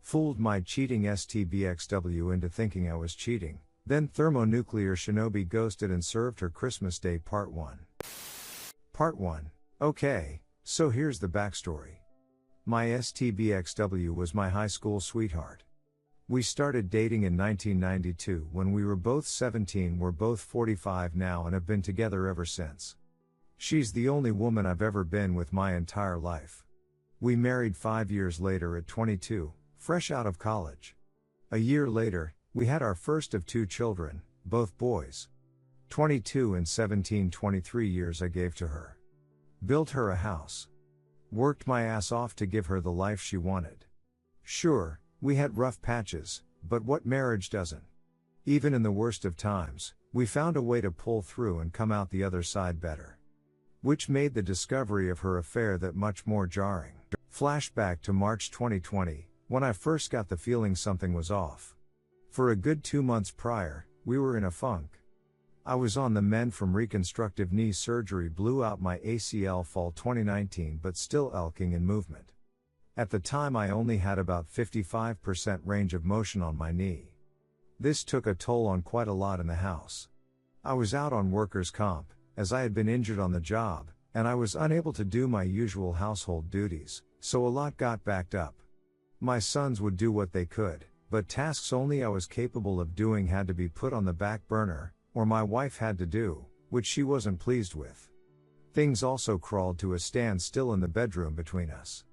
Fooled my cheating STBXW into thinking I was cheating, then thermonuclear shinobi ghosted and served her Christmas Day Part 1. Part 1. Okay, so here's the backstory. My STBXW was my high school sweetheart. We started dating in 1992 when we were both 17, we're both 45 now and have been together ever since. She's the only woman I've ever been with my entire life. We married 5 years later at 22, fresh out of college. A year later, we had our first of 2 children, both boys. 22 and 17, 23 years I gave to her. Built her a house. Worked my ass off to give her the life she wanted. Sure, we had rough patches, but what marriage doesn't? Even in the worst of times, we found a way to pull through and come out the other side better. Which made the discovery of her affair that much more jarring. Flashback to March 2020, when I first got the feeling something was off. For a good 2 months prior, we were in a funk. I was on the mend from reconstructive knee surgery, blew out my ACL fall 2019 but still elking in movement. At the time I only had about 55% range of motion on my knee. This took a toll on quite a lot in the house. I was out on workers' comp, as I had been injured on the job, and I was unable to do my usual household duties, so a lot got backed up. My sons would do what they could, but tasks only I was capable of doing had to be put on the back burner, or my wife had to do, which she wasn't pleased with. Things also crawled to a standstill in the bedroom between us.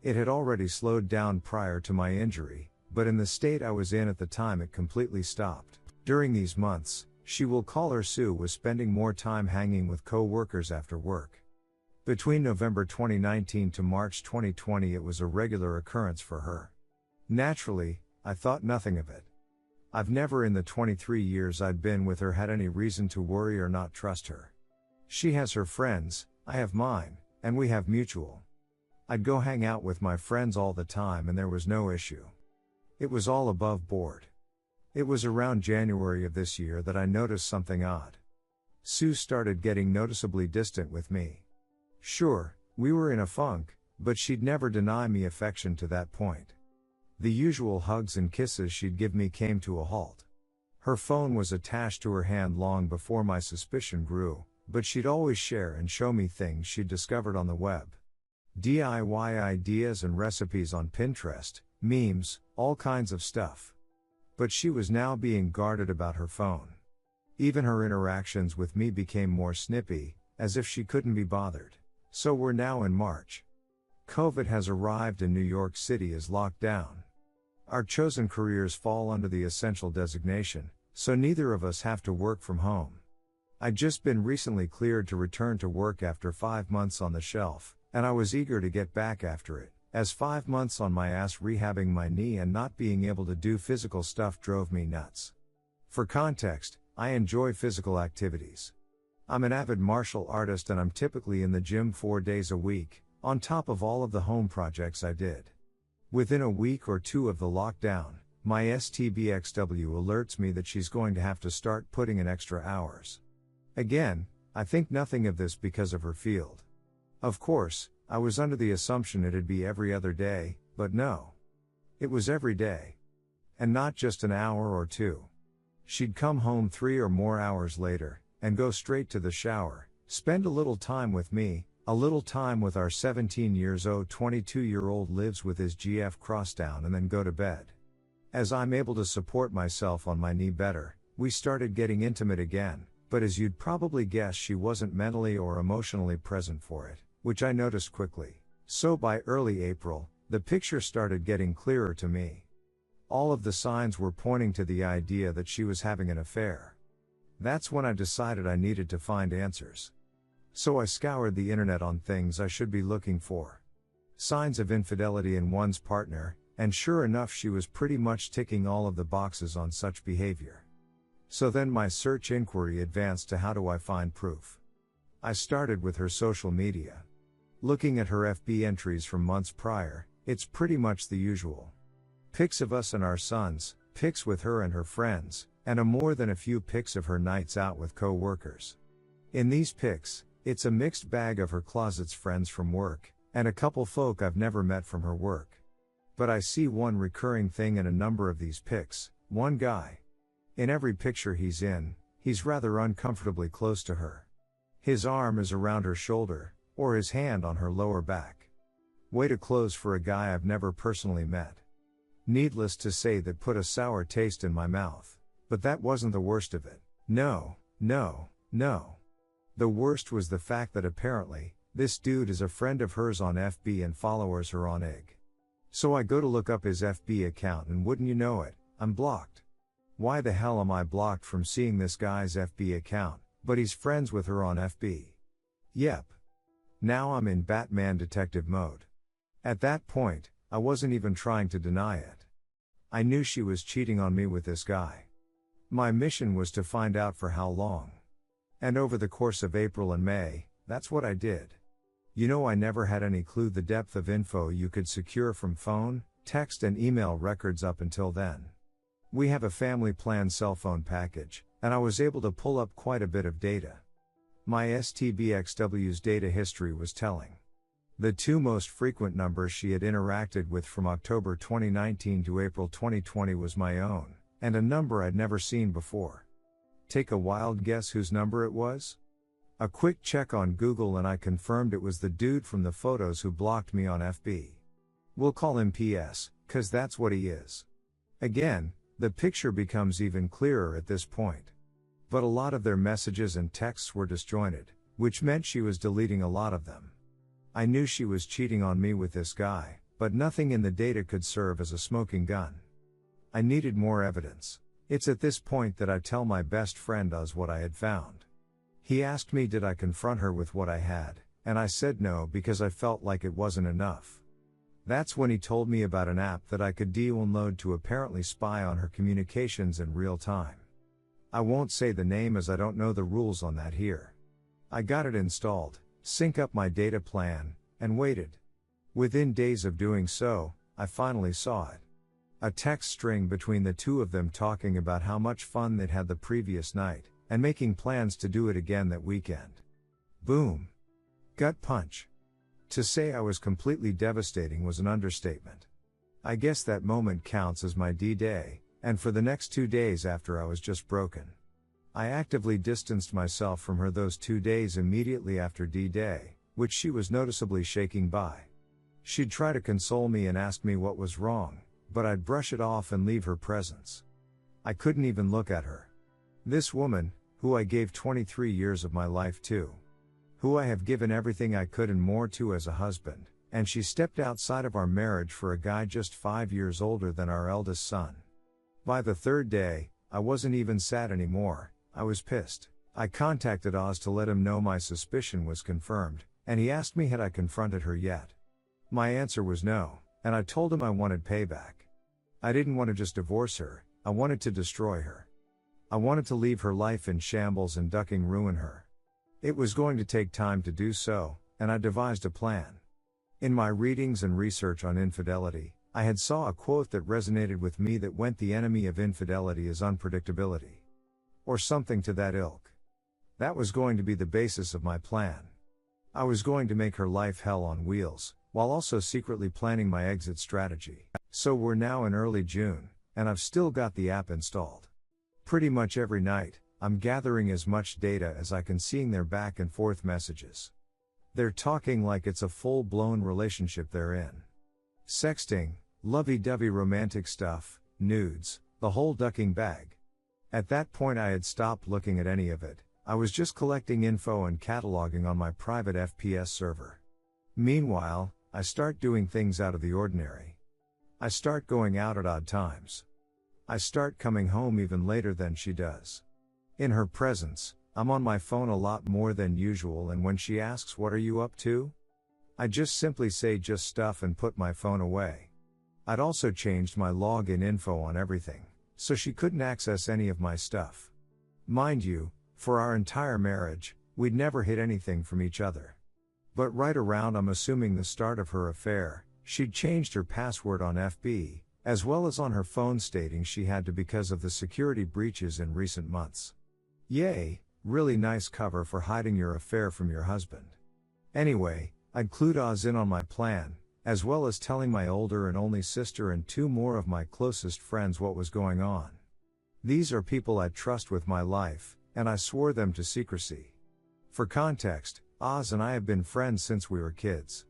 It had already slowed down prior to my injury, but in the state I was in at the time it completely stopped. During these months, she will call her Sue was spending more time hanging with co-workers after work. Between November 2019 to March 2020 it was a regular occurrence for her. Naturally, I thought nothing of it. I've never in the 23 years I'd been with her had any reason to worry or not trust her. She has her friends, I have mine, and we have mutual. I'd go hang out with my friends all the time and there was no issue. It was all above board. It was around January of this year that I noticed something odd. Sue started getting noticeably distant with me. Sure, we were in a funk, but she'd never deny me affection to that point. The usual hugs and kisses she'd give me came to a halt. Her phone was attached to her hand long before my suspicion grew, but she'd always share and show me things she'd discovered on the web. DIY ideas and recipes on Pinterest, memes, all kinds of stuff. But she was now being guarded about her phone. Even her interactions with me became more snippy, as if she couldn't be bothered. So we're now in March. COVID has arrived and New York City is locked down. Our chosen careers fall under the essential designation, so neither of us have to work from home. I'd just been recently cleared to return to work after 5 months on the shelf, and I was eager to get back after it, as 5 months on my ass rehabbing my knee and not being able to do physical stuff drove me nuts. For context, I enjoy physical activities. I'm an avid martial artist and I'm typically in the gym 4 days a week, on top of all of the home projects I did. Within a week or 2 of the lockdown, my STBXW alerts me that she's going to have to start putting in extra hours. Again, I think nothing of this because of her field. Of course, I was under the assumption it'd be every other day, but no. It was every day. And not just an hour or 2. She'd come home 3 or more hours later, and go straight to the shower, spend a little time with me, a little time with our 17-year-old 22-year-old lives with his GF crossdown and then go to bed. As I'm able to support myself on my knee better, we started getting intimate again, but as you'd probably guess she wasn't mentally or emotionally present for it, which I noticed quickly. So by early April, the picture started getting clearer to me. All of the signs were pointing to the idea that she was having an affair. That's when I decided I needed to find answers. So I scoured the internet on things I should be looking for. Signs of infidelity in one's partner, and sure enough she was pretty much ticking all of the boxes on such behavior. So then my search inquiry advanced to how do I find proof. I started with her social media. Looking at her FB entries from months prior, it's pretty much the usual. Pics of us and our sons, pics with her and her friends, and more than a few pics of her nights out with co-workers. In these pics, it's a mixed bag of her closet's friends from work, and a couple folk I've never met from her work. But I see one recurring thing in a number of these pics, one guy. In every picture he's in, he's rather uncomfortably close to her. His arm is around her shoulder, or his hand on her lower back. Way too close for a guy I've never personally met. Needless to say, that put a sour taste in my mouth. But that wasn't the worst of it. No. The worst was the fact that apparently, this dude is a friend of hers on FB and follows her on IG. So I go to look up his FB account and wouldn't you know it, I'm blocked. Why the hell am I blocked from seeing this guy's FB account, but he's friends with her on FB? Yep. Now I'm in Batman detective mode. At that point, I wasn't even trying to deny it. I knew she was cheating on me with this guy. My mission was to find out for how long. And over the course of April and May, that's what I did. You know, I never had any clue the depth of info you could secure from phone, text and email records up until then. We have a family plan cell phone package, and I was able to pull up quite a bit of data. My STBXW's data history was telling. The two most frequent numbers she had interacted with from October 2019 to April 2020 was my own, and a number I'd never seen before. Take a wild guess whose number it was? A quick check on Google and I confirmed it was the dude from the photos who blocked me on FB. We'll call him PS, 'cause that's what he is. Again, the picture becomes even clearer at this point. But a lot of their messages and texts were disjointed, which meant she was deleting a lot of them. I knew she was cheating on me with this guy, but nothing in the data could serve as a smoking gun. I needed more evidence. It's at this point that I tell my best friend Oz what I had found. He asked me did I confront her with what I had, and I said no because I felt like it wasn't enough. That's when he told me about an app that I could download to apparently spy on her communications in real time. I won't say the name as I don't know the rules on that here. I got it installed, sync up my data plan, and waited. Within days of doing so, I finally saw it. A text string between the two of them talking about how much fun they'd had the previous night, and making plans to do it again that weekend. Boom. Gut punch. To say I was completely devastating was an understatement. I guess that moment counts as my D-Day, and for the next 2 days after I was just broken. I actively distanced myself from her those 2 days immediately after D-Day, which she was noticeably shaking by. She'd try to console me and ask me what was wrong, but I'd brush it off and leave her presence. I couldn't even look at her. This woman, who I gave 23 years of my life to. Who I have given everything I could and more to as a husband, and she stepped outside of our marriage for a guy just 5 years older than our eldest son. By the 3rd day, I wasn't even sad anymore, I was pissed. I contacted Oz to let him know my suspicion was confirmed, and he asked me had I confronted her yet. My answer was no, and I told him I wanted payback. I didn't want to just divorce her, I wanted to destroy her. I wanted to leave her life in shambles and ducking ruin her. It was going to take time to do so, and I devised a plan. In my readings and research on infidelity, I had saw a quote that resonated with me that went the enemy of infidelity is unpredictability. Or something to that ilk. That was going to be the basis of my plan. I was going to make her life hell on wheels, while also secretly planning my exit strategy. So we're now in early June, and I've still got the app installed. Pretty much every night, I'm gathering as much data as I can, seeing their back and forth messages. They're talking like it's a full-blown relationship they're in. Sexting, lovey-dovey romantic stuff, nudes, the whole ducking bag. At that point I had stopped looking at any of it, I was just collecting info and cataloging on my private FPS server. Meanwhile, I start doing things out of the ordinary. I start going out at odd times. I start coming home even later than she does. In her presence, I'm on my phone a lot more than usual, and when she asks what are you up to? I just simply say just stuff and put my phone away. I'd also changed my login info on everything, so she couldn't access any of my stuff. Mind you, for our entire marriage, we'd never hid anything from each other. But right around I'm assuming the start of her affair, she'd changed her password on FB, as well as on her phone, stating she had to because of the security breaches in recent months. Yay, really nice cover for hiding your affair from your husband. Anyway, I'd clued Oz in on my plan, as well as telling my older and only sister and 2 more of my closest friends what was going on. These are people I trust with my life, and I swore them to secrecy. For context, Oz and I have been friends since we were kids.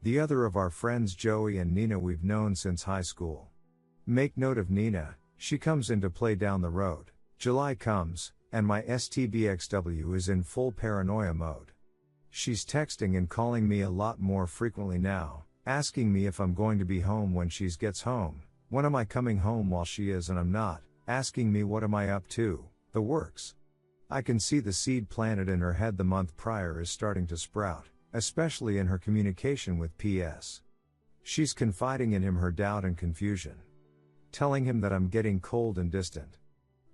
The other of our friends, Joey and Nina, we've known since high school. Make note of Nina, she comes into play down the road. July comes, and my STBXW is in full paranoia mode. She's texting and calling me a lot more frequently now, asking me if I'm going to be home when she gets home, when am I coming home while she is and I'm not, asking me what am I up to, the works. I can see the seed planted in her head the month prior is starting to sprout, especially in her communication with PS. She's confiding in him her doubt and confusion. Telling him that I'm getting cold and distant.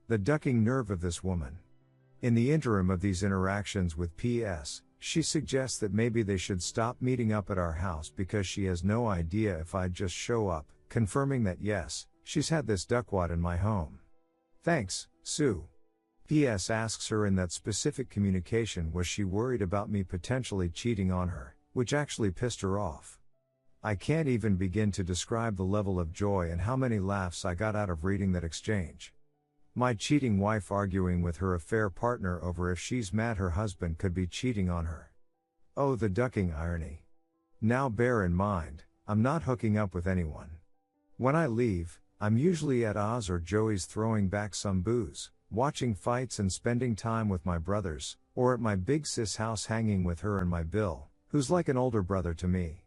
The ducking nerve of this woman. In the interim of these interactions with PS, she suggests that maybe they should stop meeting up at our house because she has no idea if I'd just show up, confirming that yes, she's had this duckwad in my home. Thanks, Sue. PS asks her in that specific communication was she worried about me potentially cheating on her, which actually pissed her off. I can't even begin to describe the level of joy and how many laughs I got out of reading that exchange. My cheating wife arguing with her affair partner over if she's mad her husband could be cheating on her. Oh, the ducking irony. Now bear in mind, I'm not hooking up with anyone. When I leave, I'm usually at Oz or Joey's throwing back some booze, watching fights and spending time with my brothers, or at my big sis house hanging with her and my Bill, who's like an older brother to me.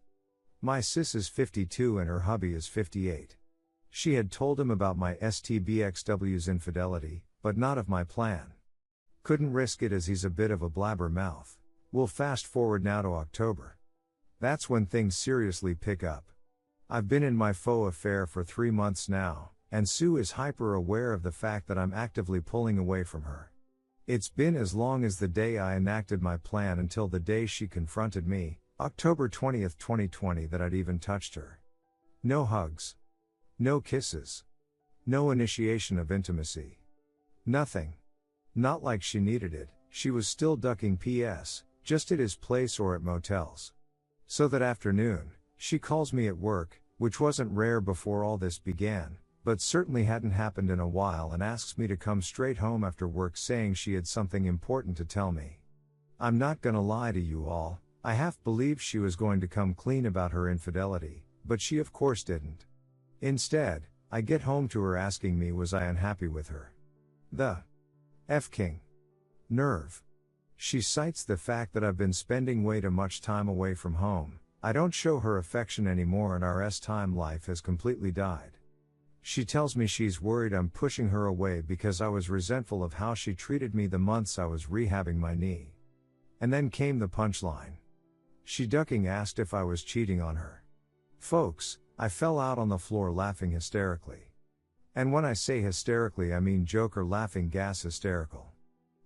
My sis is 52 and her hubby is 58. She had told him about my STBXW's infidelity, but not of my plan. Couldn't risk it as he's a bit of a blabbermouth. We'll fast forward now to October. That's when things seriously pick up. I've been in my faux affair for 3 months now, and Sue is hyper aware of the fact that I'm actively pulling away from her. It's been as long as the day I enacted my plan until the day she confronted me, October 20th, 2020, that I'd even touched her. No hugs. No kisses. No initiation of intimacy. Nothing. Not like she needed it, she was still ducking PS, just at his place or at motels. So that afternoon, she calls me at work, which wasn't rare before all this began, but certainly hadn't happened in a while, and asks me to come straight home after work, saying she had something important to tell me. I'm not gonna lie to you all, I half believed she was going to come clean about her infidelity, but she of course didn't. Instead, I get home to her asking me was I unhappy with her. The F-king. Nerve. She cites the fact that I've been spending way too much time away from home, I don't show her affection anymore, and our time life has completely died. She tells me she's worried I'm pushing her away because I was resentful of how she treated me the months I was rehabbing my knee. And then came the punchline. She ducking asked if I was cheating on her. Folks, I fell out on the floor laughing hysterically. And when I say hysterically I mean Joker laughing gas hysterical.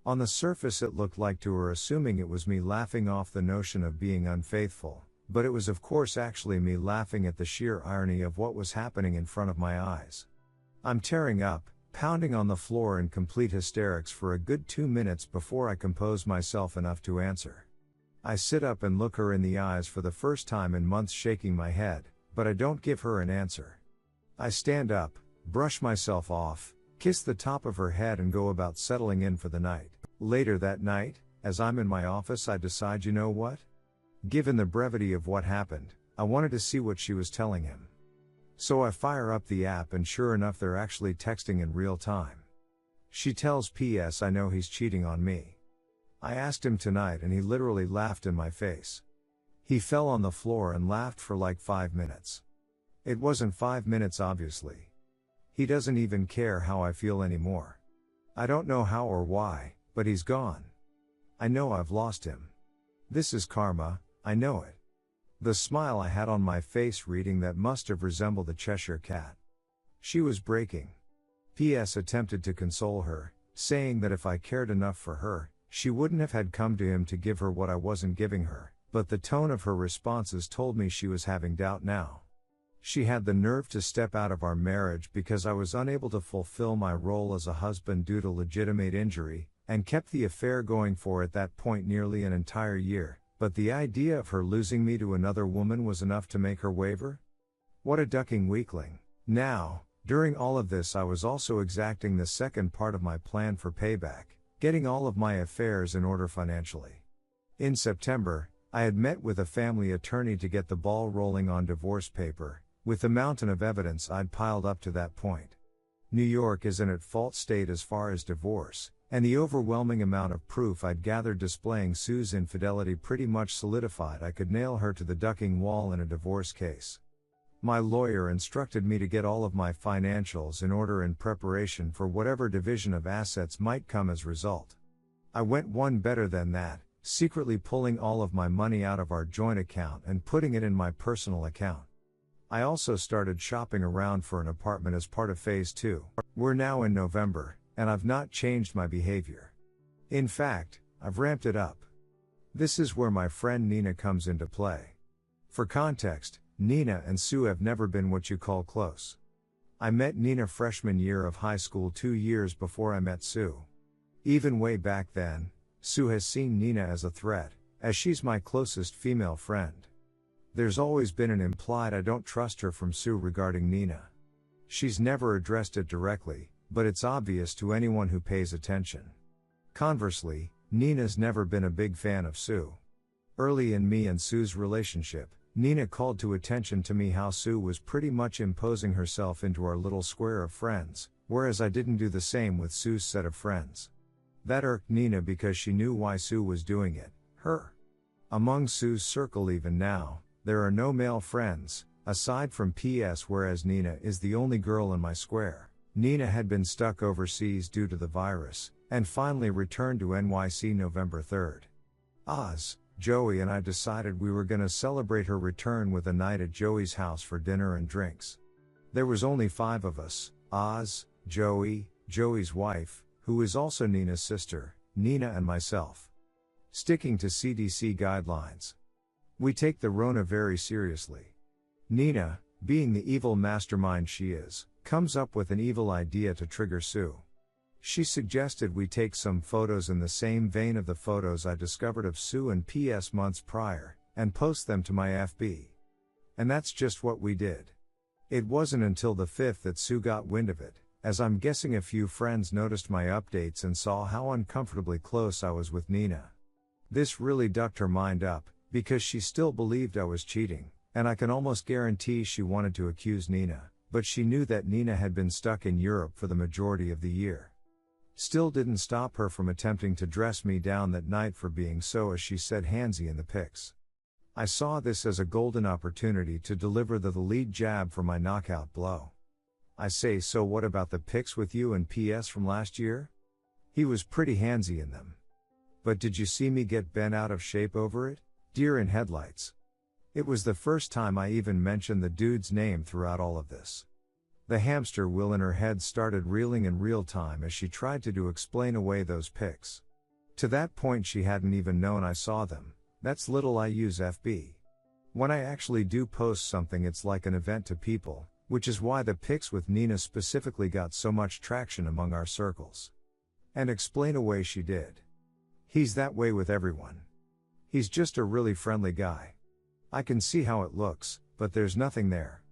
On the surface it looked like to her assuming it was me laughing off the notion of being unfaithful, but it was of course actually me laughing at the sheer irony of what was happening in front of my eyes. I'm tearing up, pounding on the floor in complete hysterics for a good 2 minutes before I compose myself enough to answer. I sit up and look her in the eyes for the first time in months, shaking my head, but I don't give her an answer. I stand up, brush myself off, kiss the top of her head and go about settling in for the night. Later that night, as I'm in my office, I decide, you know what? Given the brevity of what happened, I wanted to see what she was telling him. So I fire up the app and sure enough they're actually texting in real time. She tells PS I know he's cheating on me. I asked him tonight and he literally laughed in my face. He fell on the floor and laughed for like 5 minutes. It wasn't 5 minutes obviously. He doesn't even care how I feel anymore. I don't know how or why, but he's gone. I know I've lost him. This is karma, I know it. The smile I had on my face reading that must have resembled a Cheshire cat. She was breaking. PS attempted to console her, saying that if I cared enough for her, she wouldn't have had come to him to give her what I wasn't giving her, but the tone of her responses told me she was having doubt now. She had the nerve to step out of our marriage because I was unable to fulfill my role as a husband due to legitimate injury, and kept the affair going for at that point nearly an entire year, but the idea of her losing me to another woman was enough to make her waver? What a ducking weakling. Now, during all of this I was also exacting the second part of my plan for payback, getting all of my affairs in order financially. In September, I had met with a family attorney to get the ball rolling on divorce paper, with the mountain of evidence I'd piled up to that point. New York is an at-fault state as far as divorce, and the overwhelming amount of proof I'd gathered displaying Sue's infidelity pretty much solidified I could nail her to the ducking wall in a divorce case. My lawyer instructed me to get all of my financials in order in preparation for whatever division of assets might come as result. I went one better than that, secretly pulling all of my money out of our joint account and putting it in my personal account. I also started shopping around for an apartment as part of phase 2. We're now in November, and I've not changed my behavior. In fact, I've ramped it up. This is where my friend Nina comes into play. For context, Nina and Sue have never been what you call close. I met Nina freshman year of high school 2 years before I met Sue. Even way back then, Sue has seen Nina as a threat, as she's my closest female friend. There's always been an implied I don't trust her from Sue regarding Nina. She's never addressed it directly, but it's obvious to anyone who pays attention. Conversely, Nina's never been a big fan of Sue. Early in me and Sue's relationship, Nina called to attention to me how Sue was pretty much imposing herself into our little square of friends, whereas I didn't do the same with Sue's set of friends. That irked Nina because she knew why Sue was doing it, her. Among Sue's circle even now, there are no male friends, aside from PS, whereas Nina is the only girl in my square. Nina had been stuck overseas due to the virus, and finally returned to NYC November 3rd. Oz, Joey and I decided we were gonna celebrate her return with a night at Joey's house for dinner and drinks. There was only 5 of us, Oz, Joey, Joey's wife, who is also Nina's sister, Nina and myself. Sticking to CDC guidelines. We take the Rona very seriously. Nina, being the evil mastermind she is, comes up with an evil idea to trigger Sue. She suggested we take some photos in the same vein of the photos I discovered of Sue and PS months prior, and post them to my FB. And that's just what we did. It wasn't until the 5th that Sue got wind of it, as I'm guessing a few friends noticed my updates and saw how uncomfortably close I was with Nina. This really ducked her mind up, because she still believed I was cheating, and I can almost guarantee she wanted to accuse Nina, but she knew that Nina had been stuck in Europe for the majority of the year. Still didn't stop her from attempting to dress me down that night for being so, as she said, handsy in the pics. I saw this as a golden opportunity to deliver the lead jab for my knockout blow. I say, so what about the pics with you and PS from last year? He was pretty handsy in them. But did you see me get bent out of shape over it? Deer in headlights. It was the first time I even mentioned the dude's name throughout all of this. The hamster wheel in her head started reeling in real time as she tried to explain away those pics. To that point she hadn't even known I saw them. That's little I use FB. When I actually do post something, it's like an event to people, which is why the pics with Nina specifically got so much traction among our circles. And explain away she did. He's that way with everyone. He's just a really friendly guy. I can see how it looks, but there's nothing there.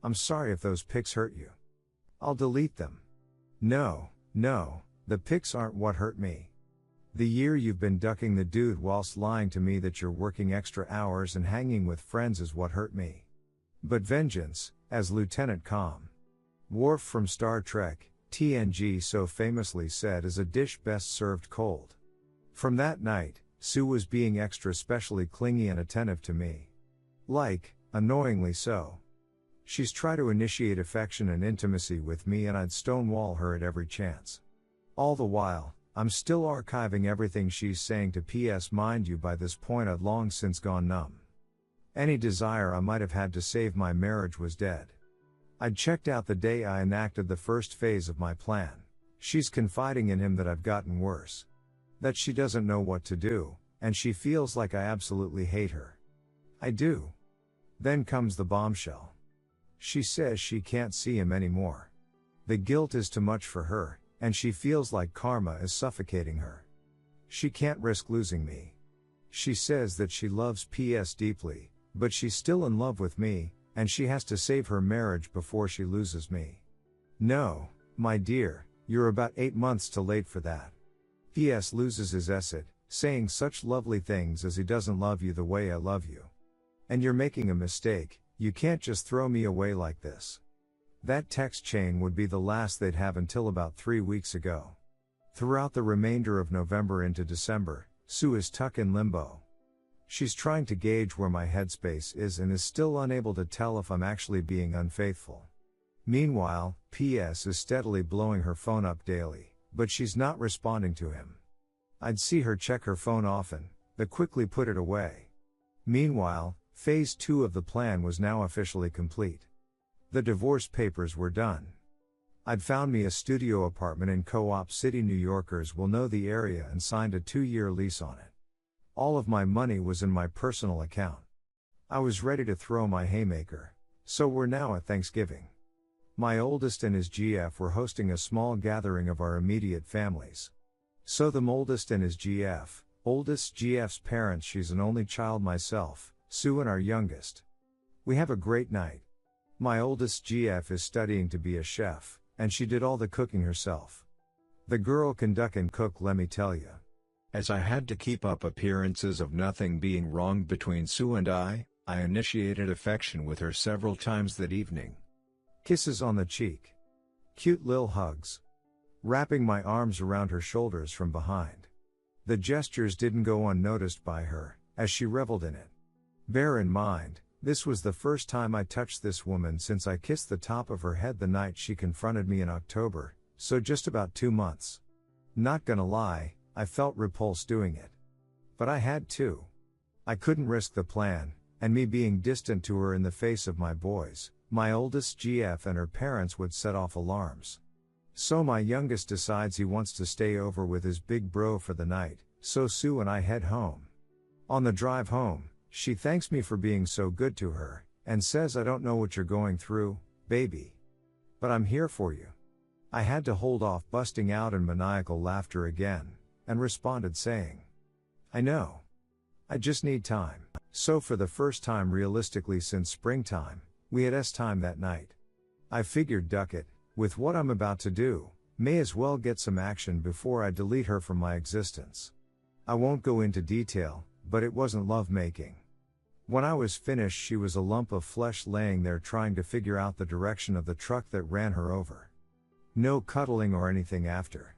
I'm sorry if those pics hurt you. I'll delete them. No, the pics aren't what hurt me. The year you've been ducking the dude whilst lying to me that you're working extra hours and hanging with friends is what hurt me. But vengeance, as Lieutenant Worf from Star Trek, TNG so famously said, is a dish best served cold. From that night, Sue was being extra specially clingy and attentive to me. Like, annoyingly so. She's tried to initiate affection and intimacy with me, and I'd stonewall her at every chance. All the while, I'm still archiving everything she's saying to PS. Mind you, by this point I'd long since gone numb. Any desire I might have had to save my marriage was dead. I'd checked out the day I enacted the first phase of my plan. She's confiding in him that I've gotten worse. That she doesn't know what to do, and she feels like I absolutely hate her. I do. Then comes the bombshell. She says she can't see him anymore. The guilt is too much for her, and she feels like karma is suffocating her. She can't risk losing me. She says that she loves PS deeply, but she's still in love with me, and she has to save her marriage before she loses me. No, my dear, you're about 8 months too late for that. PS loses his essay, saying such lovely things as he doesn't love you the way I love you. And you're making a mistake, you can't just throw me away like this. That text chain would be the last they'd have until about 3 weeks ago. Throughout the remainder of November into December, Sue is stuck in limbo. She's trying to gauge where my headspace is and is still unable to tell if I'm actually being unfaithful. Meanwhile, PS is steadily blowing her phone up daily, but she's not responding to him. I'd see her check her phone often, but quickly put it away. Meanwhile, phase 2 of the plan was now officially complete. The divorce papers were done. I'd found me a studio apartment in Co-op City. New Yorkers will know the area, and signed a 2-year lease on it. All of my money was in my personal account. I was ready to throw my haymaker. So we're now at Thanksgiving. My oldest and his GF were hosting a small gathering of our immediate families. So the oldest and his GF, oldest GF's parents, she's an only child, myself, Sue, and our youngest. We have a great night. My oldest GF is studying to be a chef, and she did all the cooking herself. The girl can duck and cook, let me tell you. As I had to keep up appearances of nothing being wrong between Sue and I initiated affection with her several times that evening. Kisses on the cheek. Cute lil hugs. Wrapping my arms around her shoulders from behind. The gestures didn't go unnoticed by her, as she reveled in it. Bear in mind, this was the first time I touched this woman since I kissed the top of her head the night she confronted me in October, so just about 2 months. Not gonna lie, I felt repulsed doing it. But I had to. I couldn't risk the plan, and me being distant to her in the face of my boys, my oldest GF and her parents would set off alarms. So my youngest decides he wants to stay over with his big bro for the night, so Sue and I head home. On the drive home, she thanks me for being so good to her, and says, I don't know what you're going through, baby. But I'm here for you. I had to hold off busting out in maniacal laughter again, and responded saying, I know. I just need time. So for the first time realistically since springtime, we had time that night. I figured, duck it, with what I'm about to do, may as well get some action before I delete her from my existence. I won't go into detail, but it wasn't lovemaking. When I was finished, she was a lump of flesh laying there trying to figure out the direction of the truck that ran her over. No cuddling or anything after.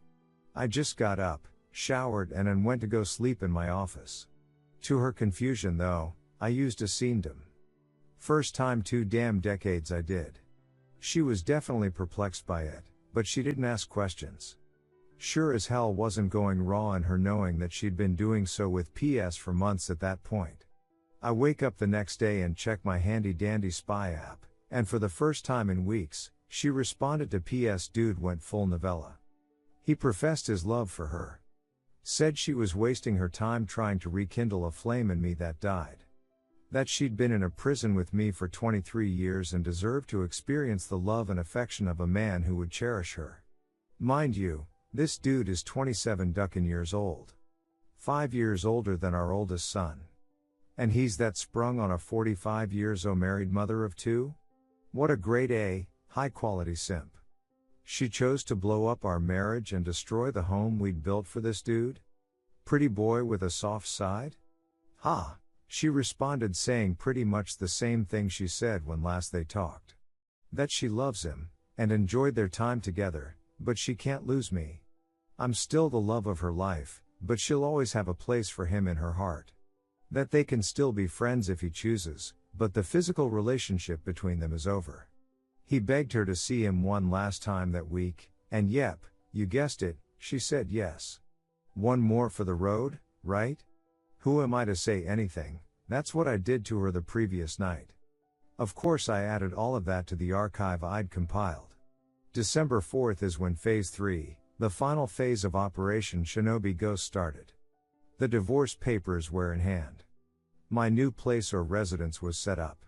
I just got up, showered, and then went to go sleep in my office. To her confusion though, I used a scene-dom. First time 2 damn decades I did. She was definitely perplexed by it, but she didn't ask questions. Sure as hell wasn't going raw in her knowing that she'd been doing so with PS for months at that point. I wake up the next day and check my handy dandy spy app, and for the first time in weeks, she responded to PS. Dude went full novella. He professed his love for her. Said she was wasting her time trying to rekindle a flame in me that died. That she'd been in a prison with me for 23 years and deserved to experience the love and affection of a man who would cherish her. Mind you, this dude is 27 duckin' years old. 5 years older than our oldest son. And he's that sprung on a 45 years old married mother of 2? What a grade A, high quality simp. She chose to blow up our marriage and destroy the home we'd built for this dude? Pretty boy with a soft side? Ha! She responded saying pretty much the same thing she said when last they talked. That she loves him, and enjoyed their time together, but she can't lose me. I'm still the love of her life, but she'll always have a place for him in her heart. That they can still be friends if he chooses, but the physical relationship between them is over. He begged her to see him one last time that week, and yep, you guessed it, she said yes. One more for the road, right? Who am I to say anything? That's what I did to her the previous night. Of course I added all of that to the archive I'd compiled. December 4th is when Phase 3, the final phase of Operation Shinobi Ghost started. The divorce papers were in hand. My new place or residence was set up.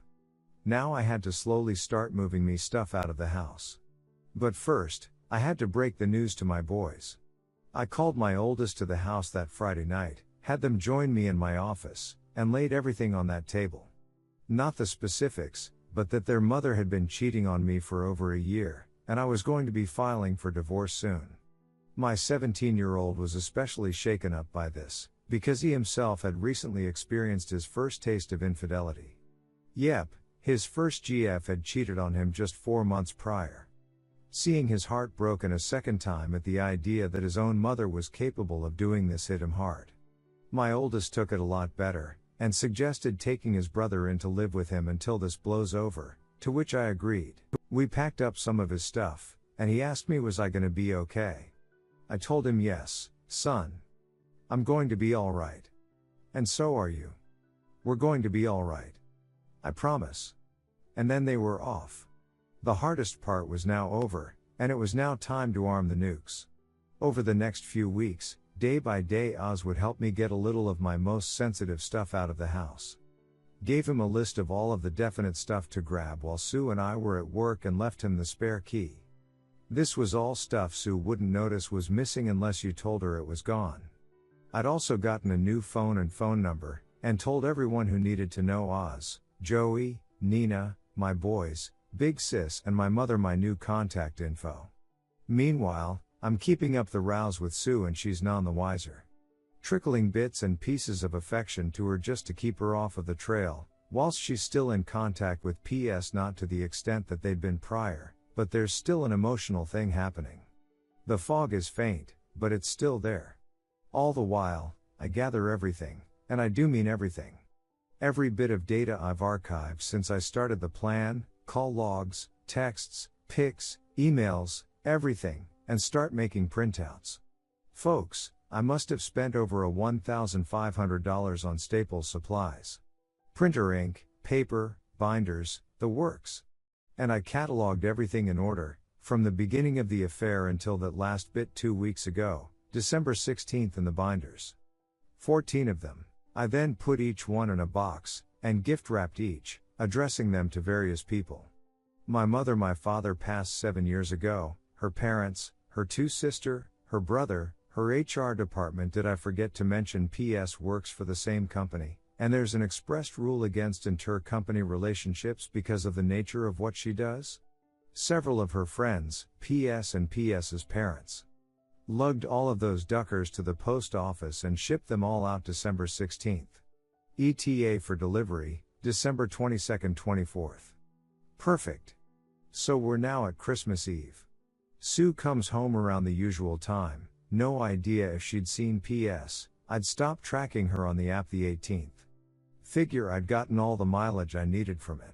Now I had to slowly start moving me stuff out of the house. But first, I had to break the news to my boys. I called my oldest to the house that Friday night, had them join me in my office, and laid everything on that table. Not the specifics, but that their mother had been cheating on me for over a year, and I was going to be filing for divorce soon. My 17-year-old was especially shaken up by this, because he himself had recently experienced his first taste of infidelity. Yep, his first GF had cheated on him just 4 months prior. Seeing his heart broken a second time at the idea that his own mother was capable of doing this hit him hard. My oldest took it a lot better, and suggested taking his brother in to live with him until this blows over, to which I agreed. We packed up some of his stuff, and he asked me was I gonna be okay. I told him yes, son. I'm going to be alright. And so are you. We're going to be alright. I promise. And then they were off. The hardest part was now over, and it was now time to arm the nukes. Over the next few weeks, day by day Oz would help me get a little of my most sensitive stuff out of the house. Gave him a list of all of the definite stuff to grab while Sue and I were at work and left him the spare key. This was all stuff Sue wouldn't notice was missing unless you told her it was gone. I'd also gotten a new phone and phone number, and told everyone who needed to know Oz, Joey, Nina, my boys, Big Sis and my mother my new contact info. Meanwhile, I'm keeping up the rows with Sue and she's none the wiser. Trickling bits and pieces of affection to her just to keep her off of the trail, whilst she's still in contact with PS not to the extent that they'd been prior, but there's still an emotional thing happening. The fog is faint, but it's still there. All the while, I gather everything, and I do mean everything. Every bit of data I've archived since I started the plan, call logs, texts, pics, emails, everything, and start making printouts. Folks, I must have spent over $1,500 on Staples supplies. Printer ink, paper, binders, the works. And I cataloged everything in order, from the beginning of the affair until that last bit 2 weeks ago, December 16th in the binders. 14 of them. I then put each one in a box, and gift-wrapped each, addressing them to various people. My mother my father passed 7 years ago, her parents, her 2 sisters, her brother, her HR department did I forget to mention PS works for the same company, and there's an expressed rule against inter-company relationships because of the nature of what she does. Several of her friends, PS and PS's parents. Lugged all of those duckers to the post office and shipped them all out December 16th. ETA for delivery, December 22nd 24th. Perfect. So we're now at Christmas Eve. Sue comes home around the usual time, no idea if she'd seen PS, I'd stopped tracking her on the app the 18th. Figure I'd gotten all the mileage I needed from it.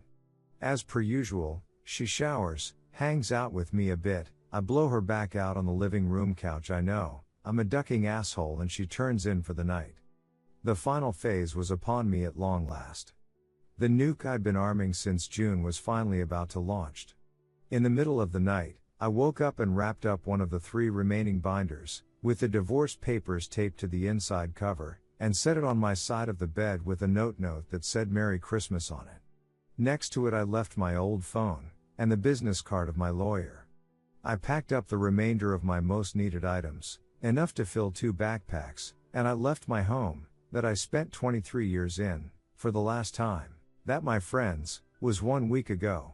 As per usual, she showers, hangs out with me a bit, I blow her back out on the living room couch. I know, I'm a ducking asshole and she turns in for the night. The final phase was upon me at long last. The nuke I'd been arming since June was finally about to launch. In the middle of the night, I woke up and wrapped up one of the 3 remaining binders, with the divorce papers taped to the inside cover, and set it on my side of the bed with a note that said Merry Christmas on it. Next to it I left my old phone, and the business card of my lawyer. I packed up the remainder of my most needed items, enough to fill 2 backpacks, and I left my home, that I spent 23 years in, for the last time. That, my friends, was 1 week ago.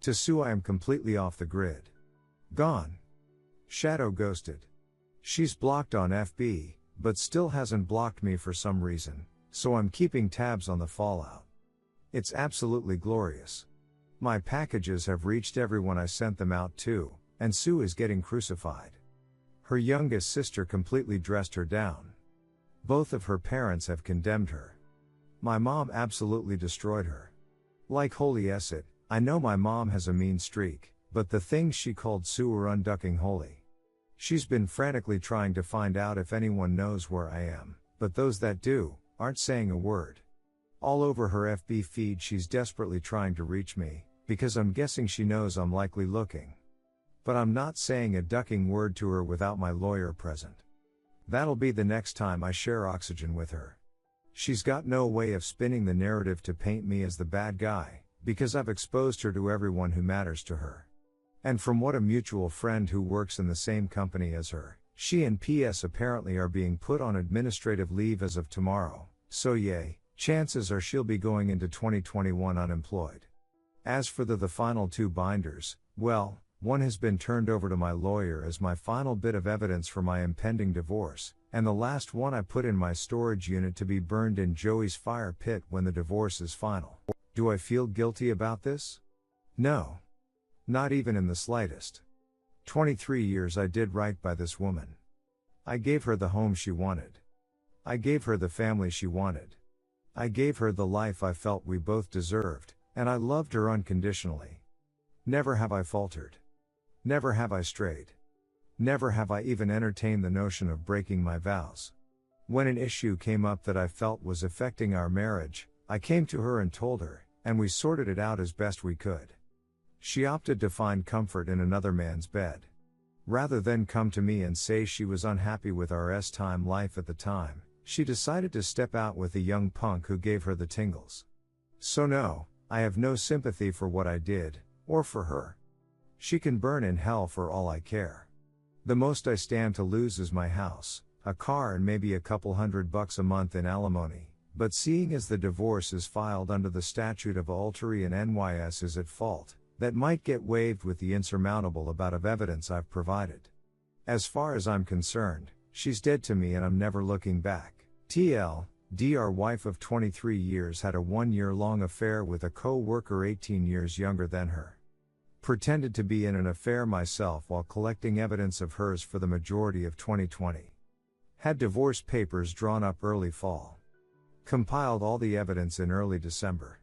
To Sue I am completely off the grid. Gone. Shadow ghosted. She's blocked on FB, but still hasn't blocked me for some reason, so I'm keeping tabs on the fallout. It's absolutely glorious. My packages have reached everyone I sent them out to, and Sue is getting crucified. Her youngest sister completely dressed her down. Both of her parents have condemned her. My mom absolutely destroyed her. Like holy Esset, I know my mom has a mean streak, but the things she called Sue are unducking holy. She's been frantically trying to find out if anyone knows where I am, but those that do, aren't saying a word. All over her FB feed she's desperately trying to reach me, because I'm guessing she knows I'm likely looking. But I'm not saying a ducking word to her without my lawyer present. That'll be the next time I share oxygen with her. She's got no way of spinning the narrative to paint me as the bad guy, because I've exposed her to everyone who matters to her. And from what a mutual friend who works in the same company as her, She and PS apparently are being put on administrative leave as of tomorrow, so yay, chances are she'll be going into 2021 unemployed. As for the final 2 binders, well, one has been turned over to my lawyer as my final bit of evidence for my impending divorce, and the last one I put in my storage unit to be burned in Joey's fire pit when the divorce is final. Do I feel guilty about this? No. Not even in the slightest. 23 years I did right by this woman. I gave her the home she wanted. I gave her the family she wanted. I gave her the life I felt we both deserved, and I loved her unconditionally. Never have I faltered. Never have I strayed. Never have I even entertained the notion of breaking my vows. When an issue came up that I felt was affecting our marriage, I came to her and told her, and we sorted it out as best we could. She opted to find comfort in another man's bed. Rather than come to me and say she was unhappy with our time life at the time, she decided to step out with a young punk who gave her the tingles. So no, I have no sympathy for what I did, or for her. She can burn in hell for all I care. The most I stand to lose is my house, a car and maybe a couple $100 a month in alimony, but seeing as the divorce is filed under the statute of adultery and NYS is at fault, that might get waived with the insurmountable amount of evidence I've provided. As far as I'm concerned, she's dead to me and I'm never looking back. TL, Dr. wife of 23 years had a 1-year-long affair with a co-worker 18 years younger than her. Pretended to be in an affair myself while collecting evidence of hers for the majority of 2020. Had divorce papers drawn up early fall. Compiled all the evidence in early December.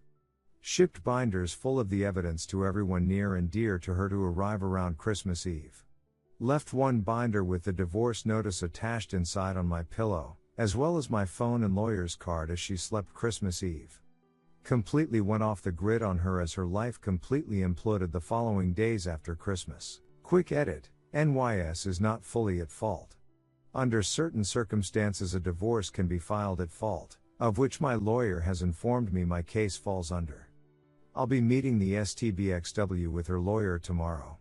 Shipped binders full of the evidence to everyone near and dear to her to arrive around Christmas Eve. Left one binder with the divorce notice attached inside on my pillow, as well as my phone and lawyer's card as she slept Christmas Eve. Completely went off the grid on her as her life completely imploded the following days after Christmas. Quick edit, NYS is not fully at fault. Under certain circumstances a divorce can be filed at fault, of which my lawyer has informed me my case falls under. I'll be meeting the STBXW with her lawyer tomorrow.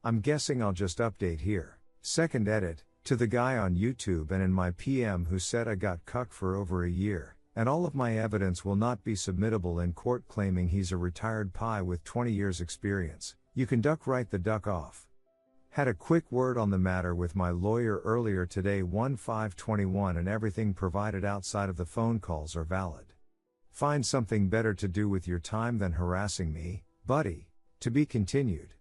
I'm guessing I'll just update here. Second edit, to the guy on YouTube and in my PM who said I got cucked for over a year, and all of my evidence will not be submittable in court claiming he's a retired pie with 20 years experience. You can duck right the duck off. Had a quick word on the matter with my lawyer earlier today 1/5/21 and everything provided outside of the phone calls are valid. Find something better to do with your time than harassing me, buddy. To be continued.